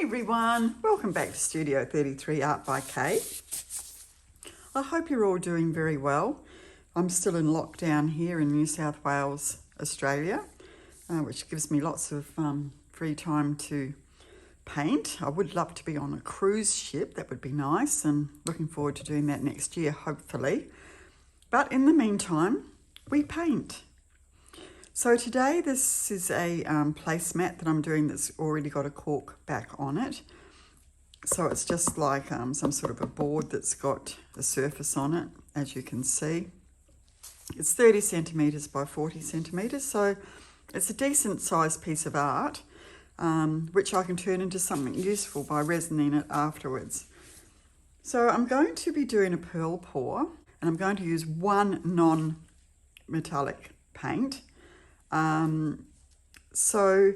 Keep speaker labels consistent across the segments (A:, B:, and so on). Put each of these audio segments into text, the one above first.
A: everyone, welcome back to Studio 33 Art by Kate. I hope you're all doing very well. I'm still in lockdown here in New South Wales, Australia, which gives me lots of free time to paint. I would love to be on a cruise ship, that would be nice, and looking forward to doing that next year, hopefully. But in the meantime, we paint. So today this is a placemat that I'm doing that's already got a cork back on it. So it's just like some sort of a board that's got a surface on it, as you can see. It's 30 centimetres by 40 centimetres, so it's a decent sized piece of art, which I can turn into something useful by resining it afterwards. So I'm going to be doing a pearl pour, and I'm going to use one non-metallic paint. So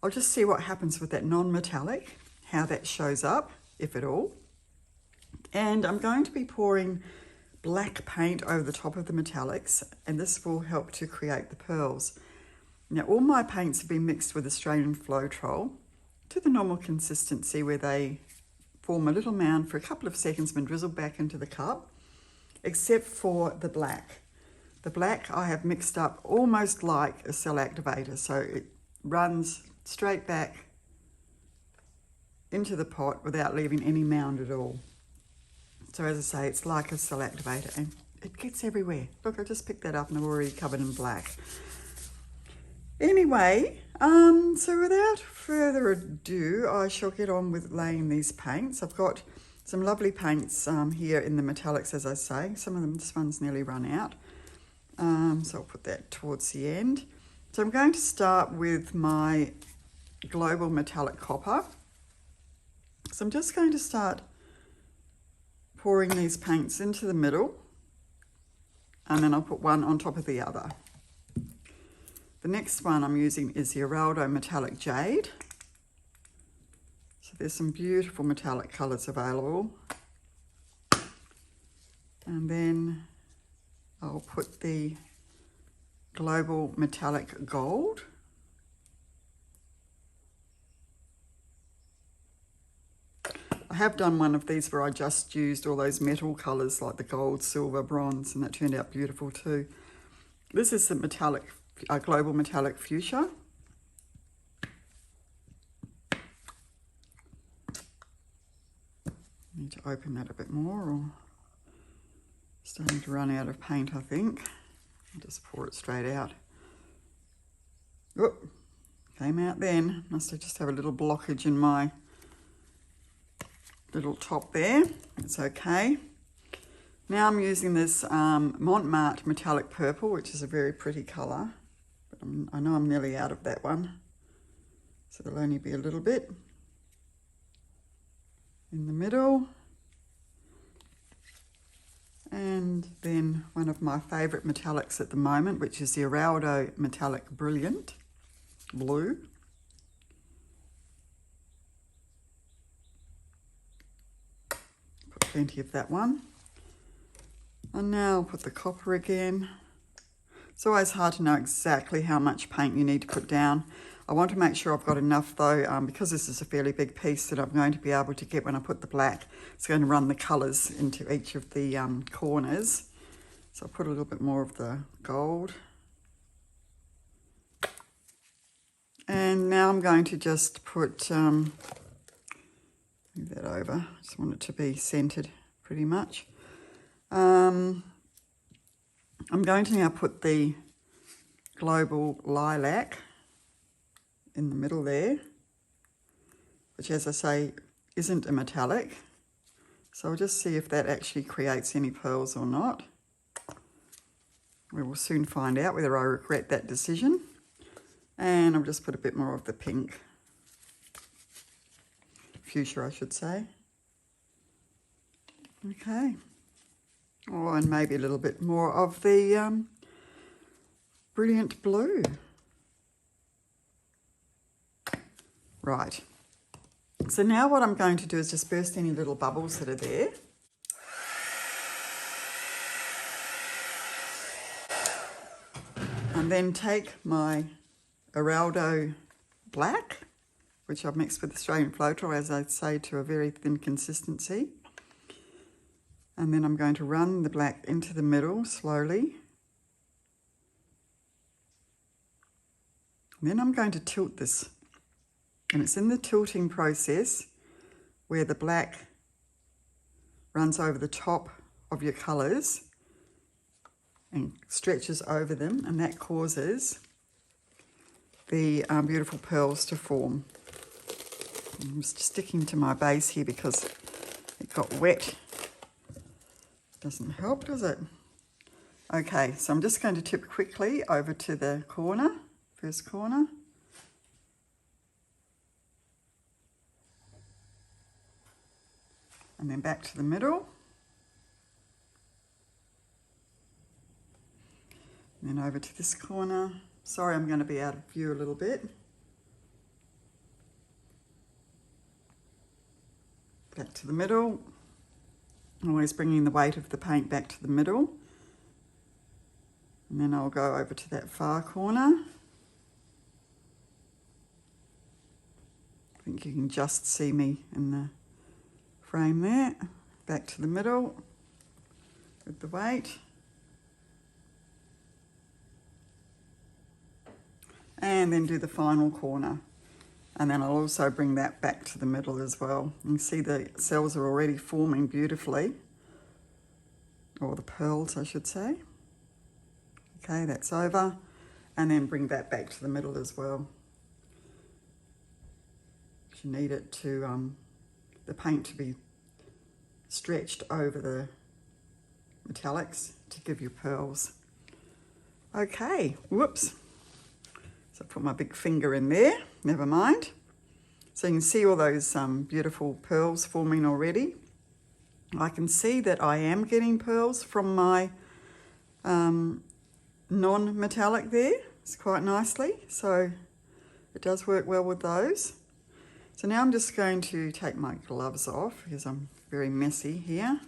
A: I'll just see what happens with that non-metallic, how that shows up, if at all. And I'm going to be pouring black paint over the top of the metallics, and this will help to create the pearls. Now, all my paints have been mixed with Australian Floetrol to the normal consistency where they form a little mound for a couple of seconds and drizzled back into the cup, except for the black. The black I have mixed up almost like a cell activator, so it runs straight back into the pot without leaving any mound at all. So as I say, it's like a cell activator and it gets everywhere. Look, I just picked that up and I'm already covered in black. Anyway, so without further ado, I shall get on with laying these paints. I've got some lovely paints here in the metallics, as I say. Some of them, this one's nearly run out. So I'll put that towards the end. So I'm going to start with my global metallic copper. So I'm just going to start pouring these paints into the middle, and then I'll put one on top of the other. The next one I'm using is the Eraldo metallic Jade. So there's some beautiful metallic colours available. And then I'll put the global metallic gold. I have done one of these where I just used all those metal colours like the gold, silver, bronze, and that turned out beautiful too. This is the metallic, global metallic fuchsia. Need to open that a bit more, or starting to run out of paint, I think. I'll just pour it straight out. Oop, came out then. Must have just have a little blockage in my little top there. It's okay. Now I'm using this Mont metallic purple, which is a very pretty colour. But I know I'm nearly out of that one. So there'll only be a little bit in the middle. And then one of my favourite metallics at the moment, which is the Eraldo metallic brilliant blue. Put plenty of that one. And now I'll put the copper again. It's always hard to know exactly how much paint you need to put down. I want to make sure I've got enough though, because this is a fairly big piece that I'm going to be able to get when I put the black. It's going to run the colours into each of the corners. So I'll put a little bit more of the gold. And now I'm going to just put, move that over. I just want it to be centred pretty much. I'm going to now put the global lilac in the middle there, which, as I say, isn't a metallic. So I'll just see if that actually creates any pearls or not. We will soon find out whether I regret that decision. And I'll just put a bit more of the pink, fuchsia I should say. Okay. Oh, and maybe a little bit more of the brilliant blue. Right, so now what I'm going to do is just burst any little bubbles that are there. And then take my Eraldo Black, which I've mixed with Australian Floetrol, as I say, to a very thin consistency. And then I'm going to run the black into the middle slowly. And then I'm going to tilt this. And it's in the tilting process where the black runs over the top of your colours and stretches over them, and that causes the beautiful pearls to form. I'm just sticking to my base here because it got wet. Doesn't help, does it? Okay, so I'm just going to tip quickly over to the corner, first corner. And then back to the middle. And then over to this corner. Sorry, I'm going to be out of view a little bit. Back to the middle. Always bringing the weight of the paint back to the middle. And then I'll go over to that far corner. I think you can just see me in the frame there. Back to the middle with the weight. And then do the final corner. And then I'll also bring that back to the middle as well. You can see the cells are already forming beautifully. Or the pearls, I should say. Okay, that's over. And then bring that back to the middle as well. You need it to, the paint to be stretched over the metallics to give you pearls. Okay, whoops. So I put my big finger in there, never mind. So you can see all those beautiful pearls forming already. I can see that I am getting pearls from my non-metallic there. It's quite nicely, so it does work well with those. So now I'm just going to take my gloves off because I'm very messy here.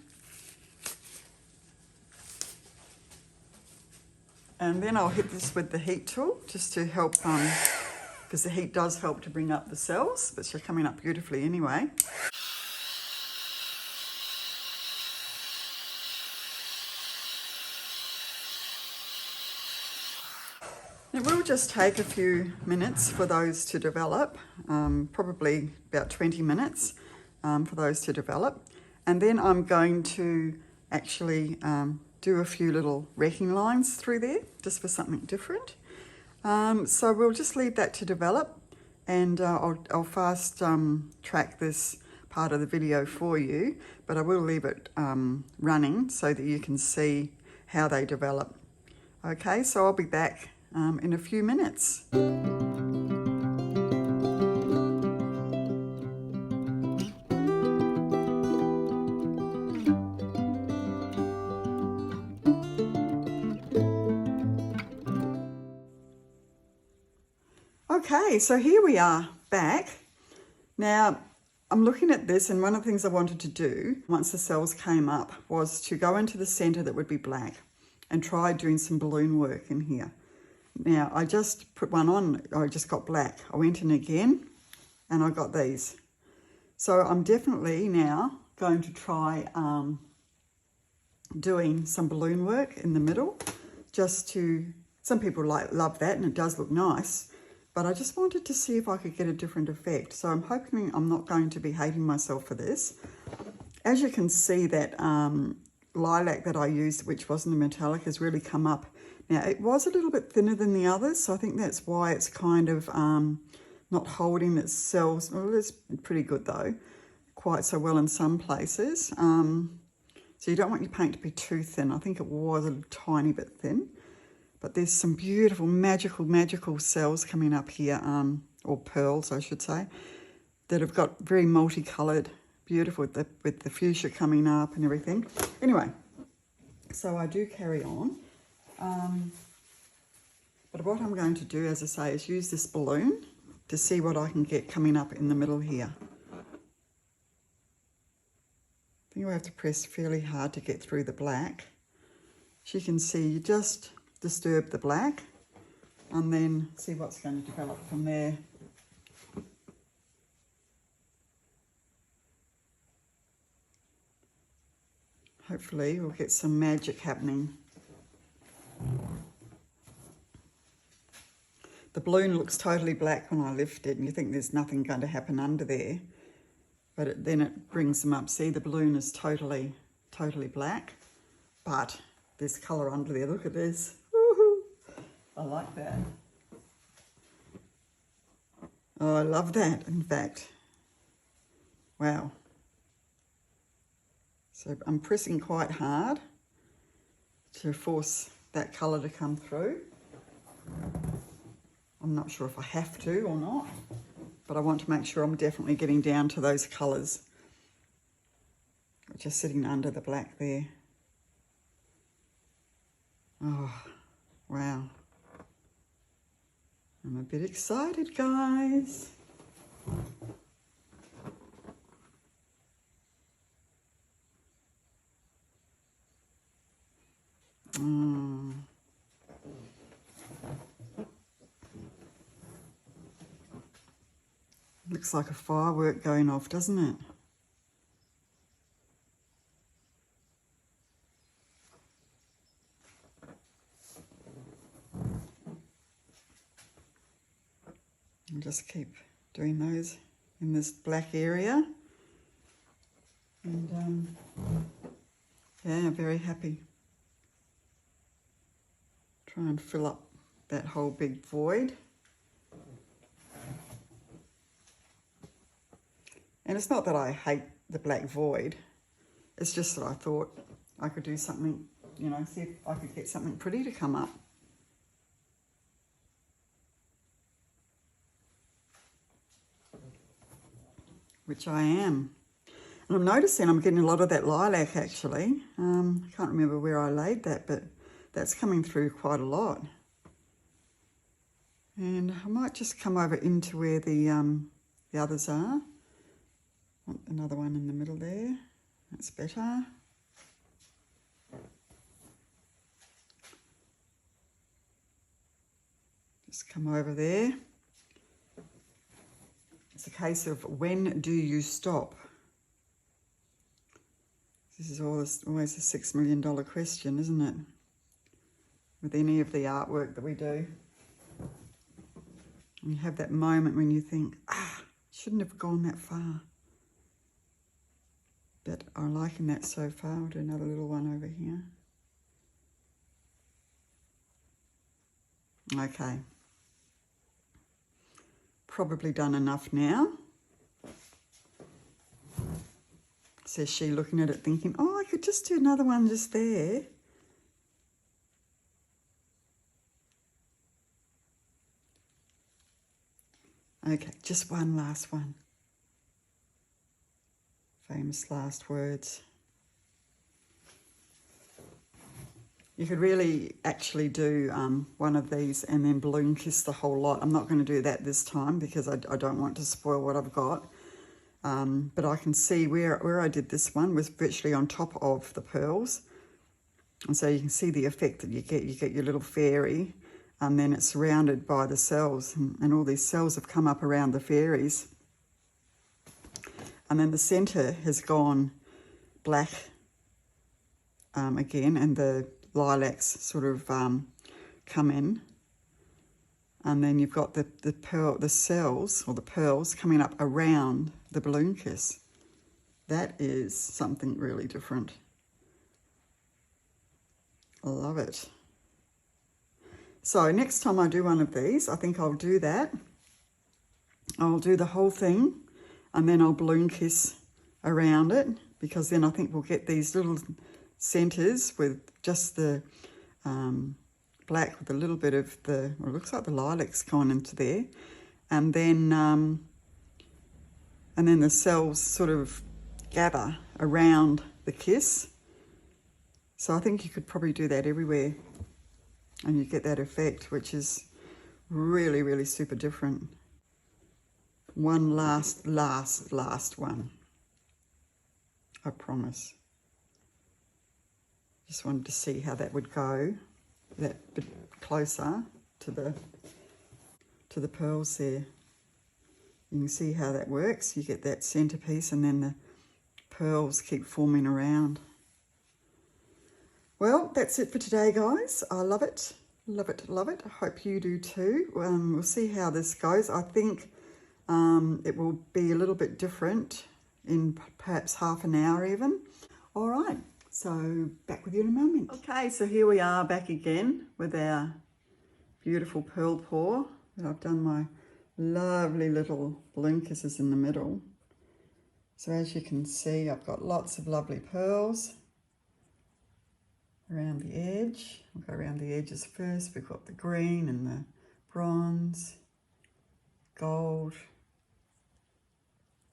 A: And then I'll hit this with the heat tool just to help, because the heat does help to bring up the cells, but they're coming up beautifully anyway. It will just take a few minutes for those to develop, probably about 20 minutes for those to develop. And then I'm going to actually do a few little wrecking lines through there, just for something different. So we'll just leave that to develop, and I'll fast track this part of the video for you, but I will leave it running so that you can see how they develop. Okay, so I'll be back in a few minutes. Okay, so here we are back. Now, I'm looking at this, and one of the things I wanted to do once the cells came up was to go into the center that would be black and try doing some balloon work in here. Now, I just put one on, I just got black. I went in again and I got these. So I'm definitely now going to try doing some balloon work in the middle, just to, some people love that and it does look nice. But I just wanted to see if I could get a different effect. So I'm hoping I'm not going to be hating myself for this. As you can see, that lilac that I used, which wasn't a metallic, has really come up. Now, it was a little bit thinner than the others, so I think that's why it's kind of not holding its cells. Well, it's pretty good though, quite so well in some places. So you don't want your paint to be too thin. I think it was a tiny bit thin. But there's some beautiful, magical cells coming up here, or pearls, I should say, that have got very multicoloured, beautiful, with the fuchsia coming up and everything. Anyway, so I do carry on. But what I'm going to do, as I say, is use this balloon to see what I can get coming up in the middle here. I think I have to press fairly hard to get through the black. As you can see, you just disturb the black and then see what's going to develop from there. hopefully we'll get some magic happening. The balloon looks totally black when I lift it, and you think there's nothing going to happen under there. But then it brings them up. See, the balloon is totally black, but there's colour under there. Look at this. Woohoo! I like that. Oh, I love that, in fact. Wow. So I'm pressing quite hard to force that colour to come through. I'm not sure if I have to or not, but I want to make sure I'm definitely getting down to those colours, which are sitting under the black there. Oh, wow. I'm a bit excited, guys. Looks like a firework going off, doesn't it? I'll just keep doing those in this black area. And yeah, very happy. Try and fill up that whole big void. And it's not that I hate the black void, it's just that I thought I could do something, you know, see if I could get something pretty to come up. Which I am. And I'm noticing I'm getting a lot of that lilac actually. I can't remember where I laid that, but that's coming through quite a lot. And I might just come over into where the others are. Want another one in the middle there. That's better. Just come over there. It's a case of when do you stop? This is always a $6 million question, isn't it? With any of the artwork that we do. And you have that moment when you think, shouldn't have gone that far. But I'm liking that so far. I'll do another little one over here. Okay. Probably done enough now. Says she, looking at it thinking, oh, I could just do another one just there. Okay, just one last one. Famous last words. You could really actually do one of these and then balloon kiss the whole lot. I'm not going to do that this time because I don't want to spoil what I've got. But I can see where I did this one was virtually on top of the pearls. And so you can see the effect that you get. You get your little fairy and then it's surrounded by the cells. And all these cells have come up around the fairies. And then the centre has gone black again, and the lilacs sort of come in. And then you've got the cells or the pearls coming up around the balloon kiss. That is something really different. I love it. So next time I do one of these, I think I'll do that. I'll do the whole thing and then I'll balloon kiss around it, because then I think we'll get these little centres with just the black with a little bit of the, well, it looks like the lilacs gone into there, and then the cells sort of gather around the kiss. So I think you could probably do that everywhere and you get that effect, which is really, really super different. One last one, I promise. Just wanted to see how that would go, that bit closer to the pearls there. You can see how that works. You get that centerpiece and then the pearls keep forming around. Well, that's it for today, guys. I love it. Love it, love it. I hope you do too. We'll see how this goes. I think it will be a little bit different in perhaps half an hour even. All right, so back with you in a moment. Okay, so here we are back again with our beautiful pearl pour. I've done my lovely little balloon kisses in the middle. So as you can see, I've got lots of lovely pearls around the edge. We'll go around the edges first. We've got the green and the bronze, gold,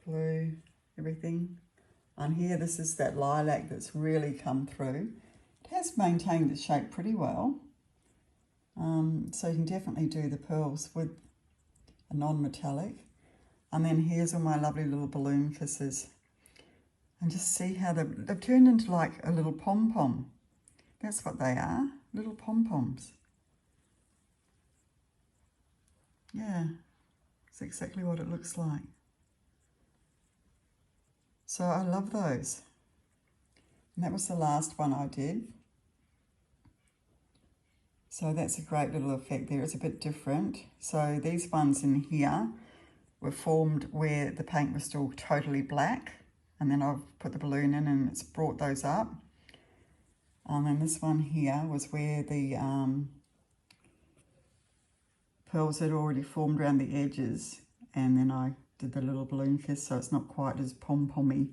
A: blue, everything. On here, this is that lilac that's really come through. It has maintained its shape pretty well. So you can definitely do the pearls with a non-metallic. And then here's all my lovely little balloon kisses. And just see how they've turned into like a little pom-pom. That's what they are, little pom-poms. Yeah, it's exactly what it looks like. So I love those. And that was the last one I did. So that's a great little effect there. It's a bit different. So these ones in here were formed where the paint was still totally black. And then I've put the balloon in and it's brought those up. And this one here was where the pearls had already formed around the edges, and then I did the little balloon kiss, so it's not quite as pom-pommy,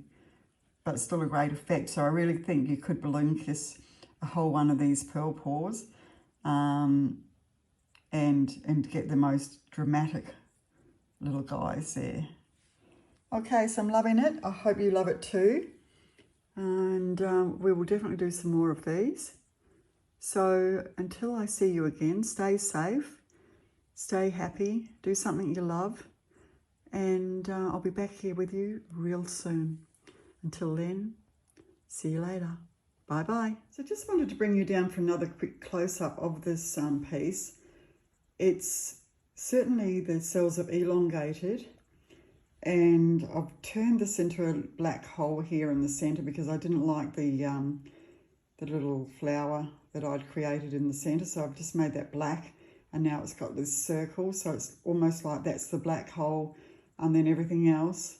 A: but it's still a great effect. So I really think you could balloon kiss a whole one of these pearl pours and get the most dramatic little guys there. Okay, so I'm loving it. I hope you love it too. And we will definitely do some more of these. So until I see you again, stay safe, stay happy, do something you love, and I'll be back here with you real soon. Until then, see you later. Bye-bye. So just wanted to bring you down for another quick close-up of this piece. It's certainly the cells have elongated, and I've turned this into a black hole here in the center because I didn't like the little flower that I'd created in the center. So I've just made that black, and now it's got this circle. So it's almost like that's the black hole, and then everything else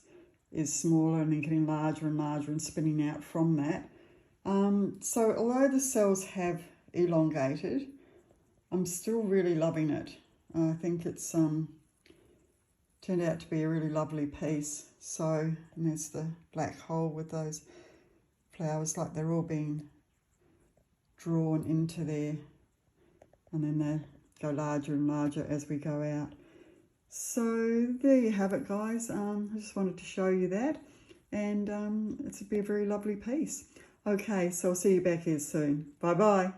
A: is smaller and then getting larger and larger and spinning out from that. So although the cells have elongated, I'm still really loving it. I think it's turned out to be a really lovely piece. So, and there's the black hole with those flowers, like they're all being drawn into there, and then they go larger and larger as we go out. So there you have it, guys. I just wanted to show you that, and it's be a very lovely piece. Okay, so I'll see you back here soon. Bye bye.